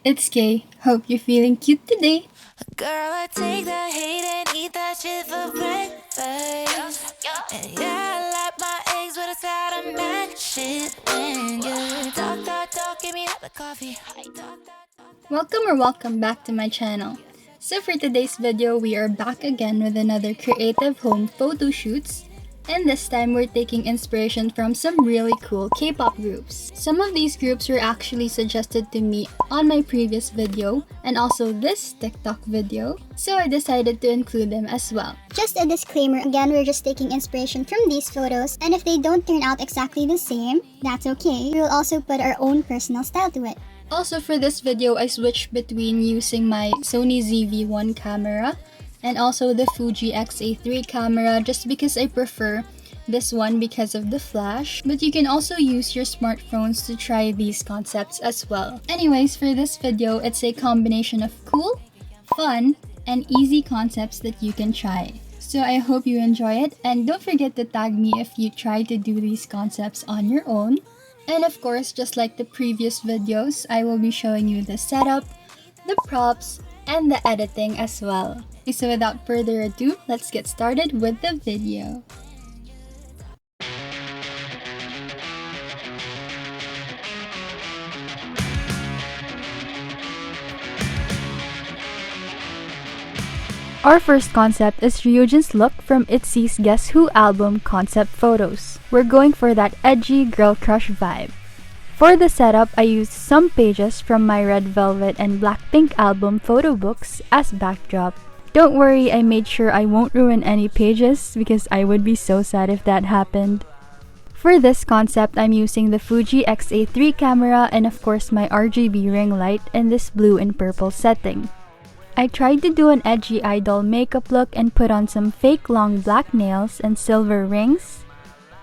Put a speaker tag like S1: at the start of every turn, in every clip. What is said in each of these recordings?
S1: it's Kae. Hope you're feeling cute today.
S2: Girl, I take that hate and eat that shit for breakfast. And yeah, I like my eggs with a side of mac shit. And yeah, talk, give me the coffee.
S1: Welcome back to my channel. So for today's video, we are back again with another creative home photo shoots. And this time we're taking inspiration from some really cool K-pop groups. Some of these groups were actually suggested to me on my previous video and also this TikTok video, so I decided to include them as well.
S3: Just a disclaimer, again, we're just taking inspiration from these photos, and if they don't turn out exactly the same, that's okay. We'll also put our own personal style to it.
S1: Also for this video, I switched between using my Sony ZV-1 camera and also the Fuji X-A3 camera just because I prefer this one because of the flash, but you can also use your smartphones to try these concepts as well. Anyways, for this video, it's a combination of cool, fun, and easy concepts that you can try. So I hope you enjoy it, and don't forget to tag me if you try to do these concepts on your own. And of course, just like the previous videos, I will be showing you the setup, the props, and the editing as well. So without further ado, let's get started with the video. Our first concept is Ryujin's look from ITZY's Guess Who album concept photos. We're going for that edgy girl crush vibe. For the setup, I used some pages from my Red Velvet and Blackpink album photo books as backdrop. Don't worry, I made sure I won't ruin any pages because I would be so sad if that happened. For this concept, I'm using the Fuji X-A3 camera and of course my RGB ring light in this blue and purple setting. I tried to do an edgy idol makeup look and put on some fake long black nails and silver rings.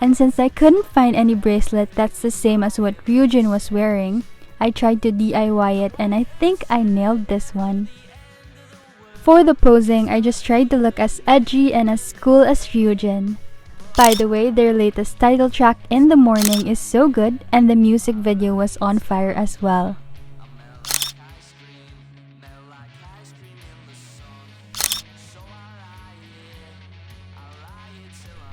S1: And since I couldn't find any bracelet that's the same as what Ryujin was wearing, I tried to DIY it and I think I nailed this one. For the posing, I just tried to look as edgy and as cool as Ryujin. By the way, their latest title track, In the Morning, is so good and the music video was on fire as well.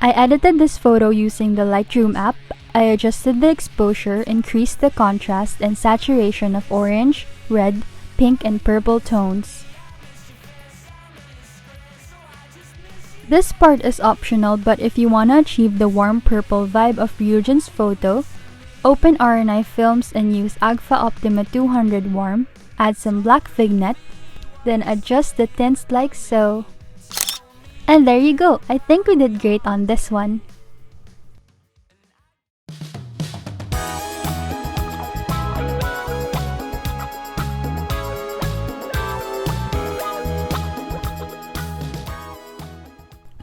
S1: I edited this photo using the Lightroom app. I adjusted the exposure, increased the contrast and saturation of orange, red, pink, and purple tones. This part is optional, but if you wanna achieve the warm purple vibe of Ryujin's photo, open RNI Films and use Agfa Optima 200 Warm, add some black vignette, then adjust the tints like so. And there you go! I think we did great on this one.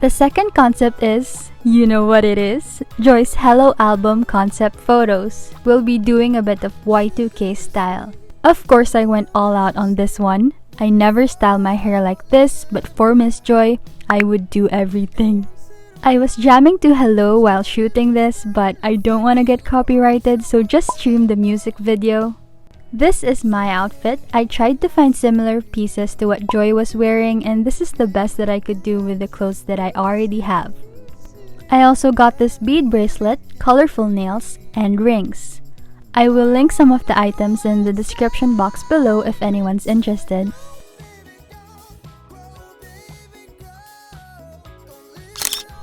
S1: The second concept is, you know what it is, Joy's Hello album concept photos. We'll be doing a bit of Y2K style. Of course, I went all out on this one. I never style my hair like this, but for Miss Joy, I would do everything. I was jamming to Hello while shooting this, but I don't want to get copyrighted, so just stream the music video. This is my outfit. I tried to find similar pieces to what Joy was wearing, and this is the best that I could do with the clothes that I already have. I also got this bead bracelet, colorful nails, and rings. I will link some of the items in the description box below if anyone's interested.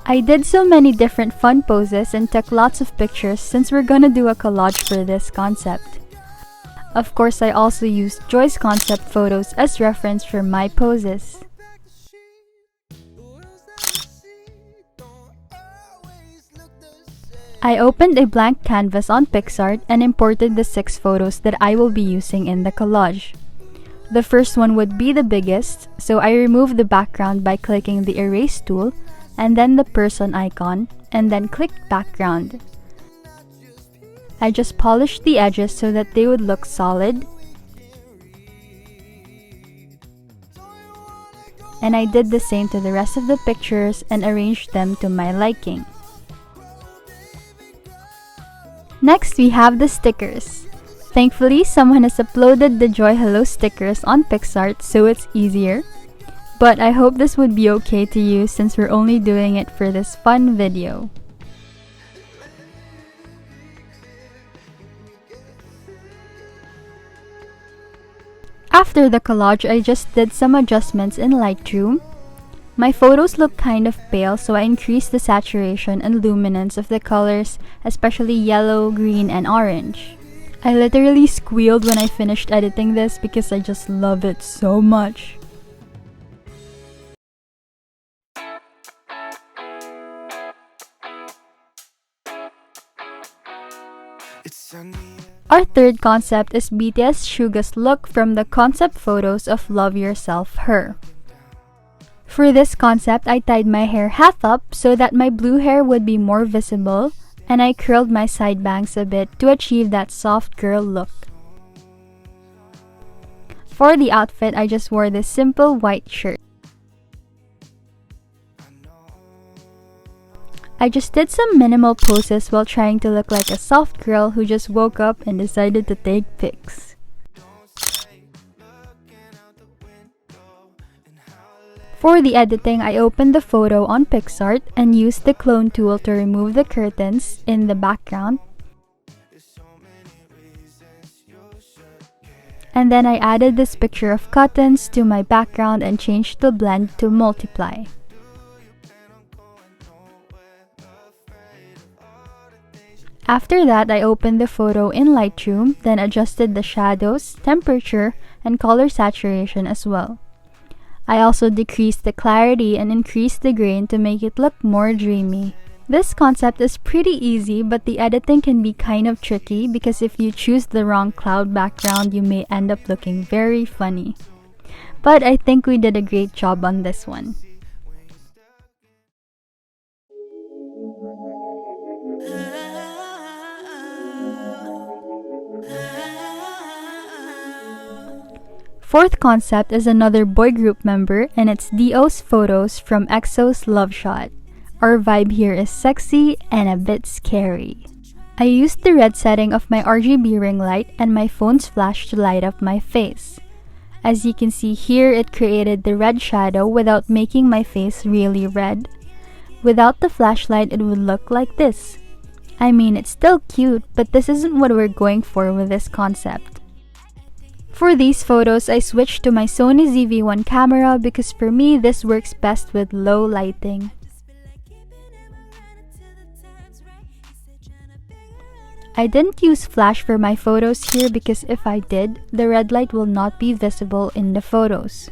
S1: I did so many different fun poses and took lots of pictures since we're gonna do a collage for this concept. Of course, I also used Joy's concept photos as reference for my poses. I opened a blank canvas on PicsArt and imported the 6 photos that I will be using in the collage. The first one would be the biggest, so I removed the background by clicking the erase tool, and then the person icon, and then clicked background. I just polished the edges so that they would look solid. And I did the same to the rest of the pictures and arranged them to my liking. Next, we have the stickers. Thankfully, someone has uploaded the Joy Hello stickers on PixArt, so it's easier. But I hope this would be okay to use since we're only doing it for this fun video. After the collage, I just did some adjustments in Lightroom. My photos look kind of pale, so I increased the saturation and luminance of the colors, especially yellow, green, and orange. I literally squealed when I finished editing this because I just love it so much. Our third concept is BTS Suga's look from the concept photos of Love Yourself Her. For this concept, I tied my hair half up so that my blue hair would be more visible, and I curled my side bangs a bit to achieve that soft girl look. For the outfit, I just wore this simple white shirt. I just did some minimal poses while trying to look like a soft girl who just woke up and decided to take pics. For the editing, I opened the photo on PixArt and used the clone tool to remove the curtains in the background. And then I added this picture of cottons to my background and changed the blend to multiply. After that, I opened the photo in Lightroom, then adjusted the shadows, temperature, and color saturation as well. I also decreased the clarity and increased the grain to make it look more dreamy. This concept is pretty easy, but the editing can be kind of tricky because if you choose the wrong cloud background, you may end up looking very funny. But I think we did a great job on this one. Fourth concept is another boy group member, and it's Dio's photos from EXO's Love Shot. Our vibe here is sexy and a bit scary. I used the red setting of my RGB ring light and my phone's flash to light up my face. As you can see here, it created the red shadow without making my face really red. Without the flashlight, it would look like this. I mean, it's still cute, but this isn't what we're going for with this concept. For these photos, I switched to my Sony ZV-1 camera because for me, this works best with low lighting. I didn't use flash for my photos here because if I did, the red light will not be visible in the photos.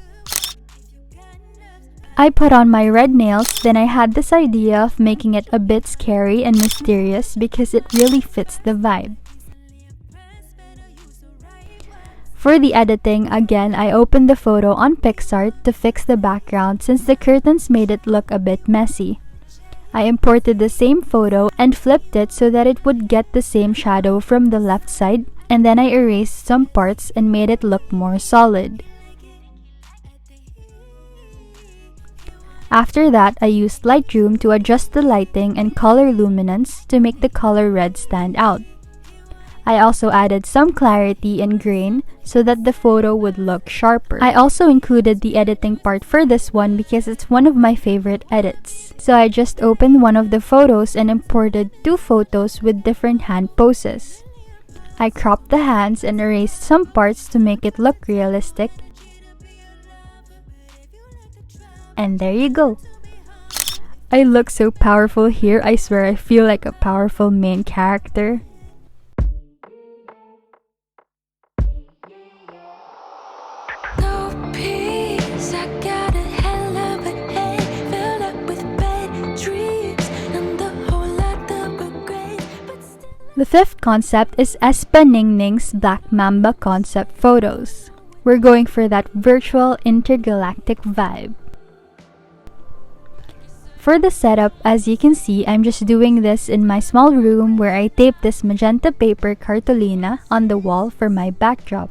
S1: I put on my red nails, then I had this idea of making it a bit scary and mysterious because it really fits the vibe. For the editing, again, I opened the photo on PixArt to fix the background since the curtains made it look a bit messy. I imported the same photo and flipped it so that it would get the same shadow from the left side, and then I erased some parts and made it look more solid. After that, I used Lightroom to adjust the lighting and color luminance to make the color red stand out. I also added some clarity and grain so that the photo would look sharper. I also included the editing part for this one because it's one of my favorite edits. So I just opened one of the photos and imported two photos with different hand poses. I cropped the hands and erased some parts to make it look realistic. And there you go. I look so powerful here, I swear I feel like a powerful main character. The fifth concept is Espa Ningning's Black Mamba concept photos. We're going for that virtual intergalactic vibe. For the setup, as you can see, I'm just doing this in my small room where I taped this magenta paper cartolina on the wall for my backdrop.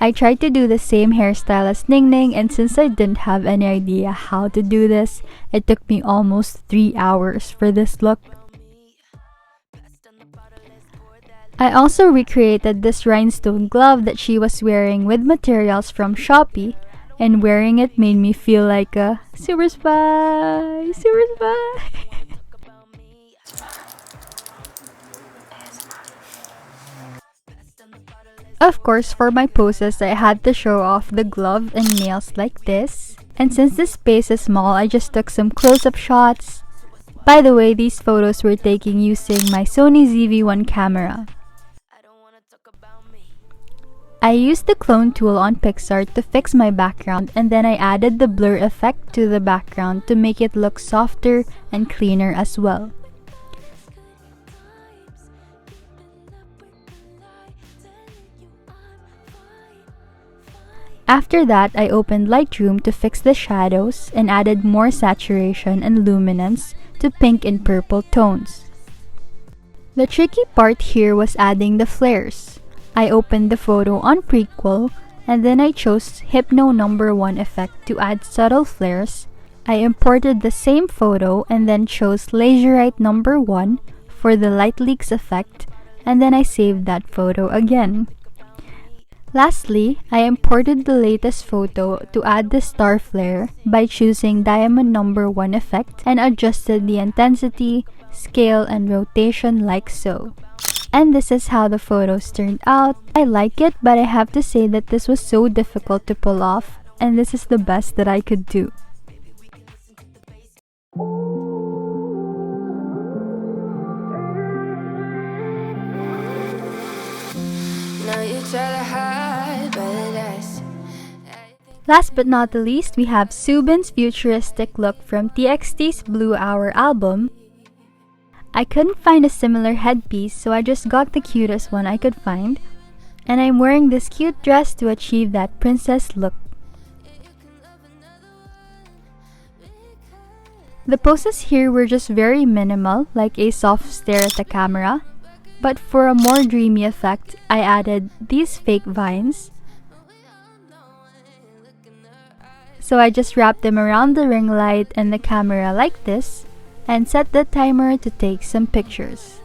S1: I tried to do the same hairstyle as Ningning, and since I didn't have any idea how to do this, it took me almost 3 hours for this look. I also recreated this rhinestone glove that she was wearing with materials from Shopee, and wearing it made me feel like a super spy, super spy. Of course, for my poses, I had to show off the glove and nails like this. And since this space is small, I just took some close-up shots. By the way, these photos were taken using my Sony ZV-1 camera. I used the clone tool on PixArt to fix my background, and then I added the blur effect to the background to make it look softer and cleaner as well. After that, I opened Lightroom to fix the shadows and added more saturation and luminance to pink and purple tones. The tricky part here was adding the flares. I opened the photo on Prequel, and then I chose Hypno #1 effect to add subtle flares. I imported the same photo and then chose Laserite #1 for the light leaks effect, and then I saved that photo again. Lastly, I imported the latest photo to add the star flare by choosing Diamond #1 effect and adjusted the intensity, scale, and rotation like so. And this is how the photos turned out. I like it, but I have to say that this was so difficult to pull off, and this is the best that I could do.
S2: Now you try to hide, but that's
S1: Last but not the least, we have Subin's futuristic look from TXT's Blue Hour album. I couldn't find a similar headpiece, so I just got the cutest one I could find. And I'm wearing this cute dress to achieve that princess look. The poses here were just very minimal, like a soft stare at the camera. But for a more dreamy effect, I added these fake vines. So I just wrapped them around the ring light and the camera like this, and set the timer to take some pictures.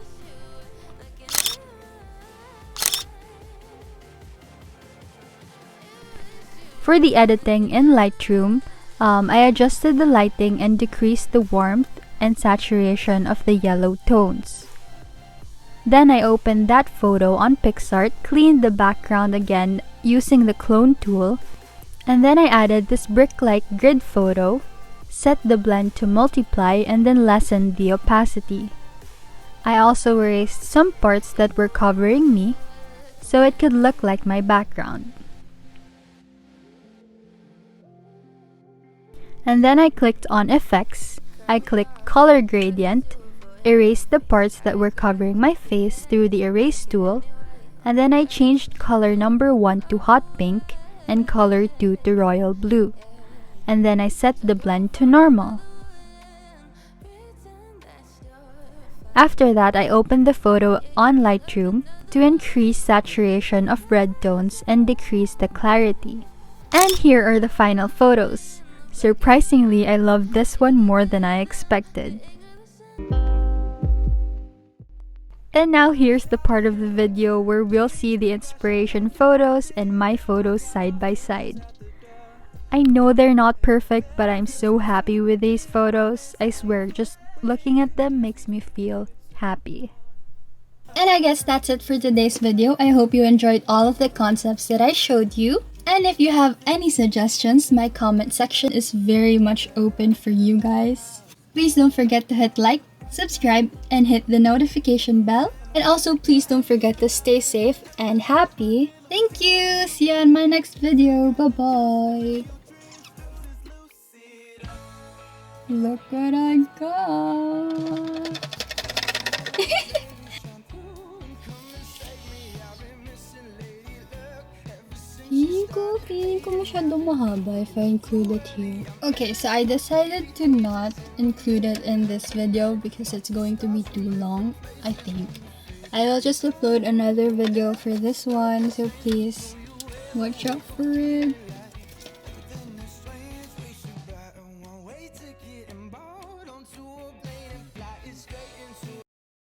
S1: For the editing in Lightroom, I adjusted the lighting and decreased the warmth and saturation of the yellow tones. Then I opened that photo on PixArt, cleaned the background again using the clone tool, and then I added this brick-like grid photo, set the blend to multiply, and then lessened the opacity. I also erased some parts that were covering me, so it could look like my background. And then I clicked on Effects, I clicked Color Gradient, erased the parts that were covering my face through the Erase tool, and then I changed color #1 to Hot Pink and color 2 to Royal Blue. And then I set the blend to normal. After that, I opened the photo on Lightroom to increase saturation of red tones and decrease the clarity. And here are the final photos. Surprisingly, I loved this one more than I expected. And now here's the part of the video where we'll see the inspiration photos and my photos side by side. I know they're not perfect, but I'm so happy with these photos. I swear, just looking at them makes me feel happy.
S3: And I guess that's it for today's video. I hope you enjoyed all of the concepts that I showed you. And if you have any suggestions, my comment section is very much open for you guys. Please don't forget to hit like, subscribe, and hit the notification bell. And also, please don't forget to stay safe and happy. Thank you! See you in my next video. Bye-bye! Look what I got! Feeling ko masyado mahaba if I include it here. Okay, so I decided to not include it in this video because it's going to be too long, I think. I will just upload another video for this one, so please watch out for it.